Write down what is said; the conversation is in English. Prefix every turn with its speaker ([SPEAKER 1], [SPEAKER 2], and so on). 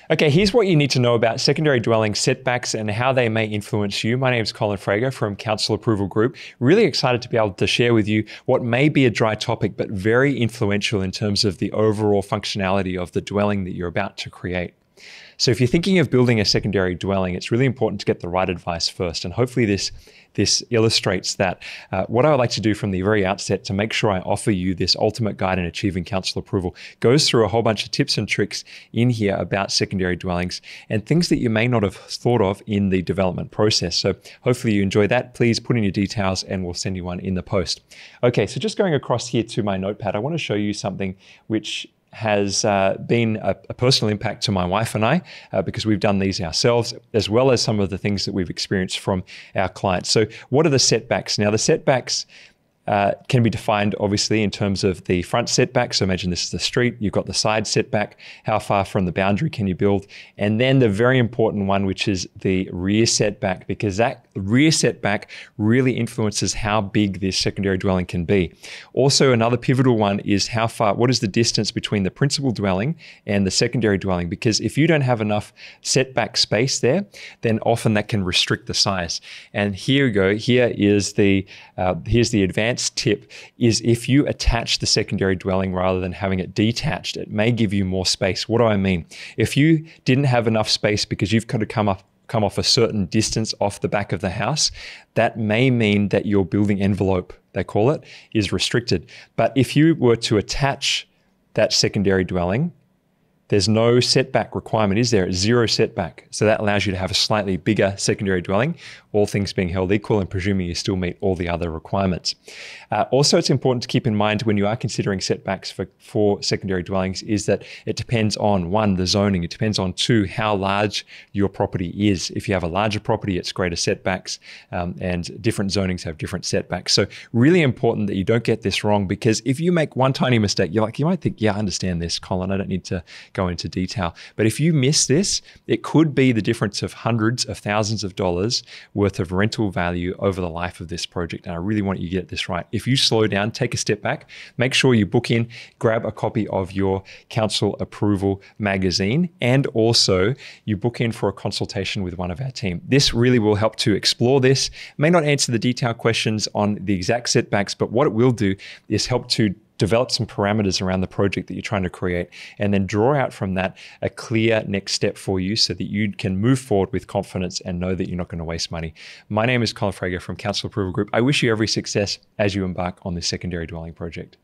[SPEAKER 1] Okay, here's what you need to know about secondary dwelling setbacks and how they may influence you. My name is Colin Frager from Council Approval Group. Really excited to be able to share with you what may be a dry topic, but very influential in terms of the overall functionality of the dwelling that you're about to create. So if you're thinking of building a secondary dwelling, it's really important to get the right advice first. And hopefully this illustrates that. What I would like to do from the very outset to make sure I offer you this ultimate guide in achieving council approval goes through a whole bunch of tips and tricks in here about secondary dwellings and things that you may not have thought of in the development process. So hopefully you enjoy that. Please put in your details and we'll send you one in the post. Okay, so just going across here to my notepad, I want to show you something which has been a personal impact to my wife and I because we've done these ourselves, as well as some of the things that we've experienced from our clients. So what are the setbacks? Now, the setbacks can be defined obviously in terms of the front setback. So imagine this is the street, you've got the side setback, how far from the boundary can you build? And then the very important one, which is the rear setback, because that rear setback really influences how big this secondary dwelling can be. Also, another pivotal one is what is the distance between the principal dwelling and the secondary dwelling? Because if you don't have enough setback space there, then often that can restrict the size. And here we go, here's the advanced tip is if you attach the secondary dwelling rather than having it detached, it may give you more space. What do I mean? If you didn't have enough space because you've got to come off a certain distance off the back of the house, that may mean that your building envelope, they call it, is restricted. But if you were to attach that secondary dwelling, there's no setback requirement, is there? It's zero setback. So that allows you to have a slightly bigger secondary dwelling, all things being held equal and presuming you still meet all the other requirements. Also, it's important to keep in mind when you are considering setbacks for secondary dwellings is that it depends on, one, the zoning. It depends on, two, how large your property is. If you have a larger property, it's greater setbacks, and different zonings have different setbacks. So really important that you don't get this wrong, because if you make one tiny mistake, you might think, yeah, I understand this, Colin, I don't need to go into detail. But if you miss this, it could be the difference of hundreds of thousands of dollars worth of rental value over the life of this project. And I really want you to get this right. If you slow down, take a step back, make sure you book in, grab a copy of your council approval magazine, and also you book in for a consultation with one of our team. This really will help to explore this. It may not answer the detailed questions on the exact setbacks, but what it will do is help to develop some parameters around the project that you're trying to create, and then draw out from that a clear next step for you so that you can move forward with confidence and know that you're not going to waste money. My name is Colin Frager from Council Approval Group. I wish you every success as you embark on this secondary dwelling project.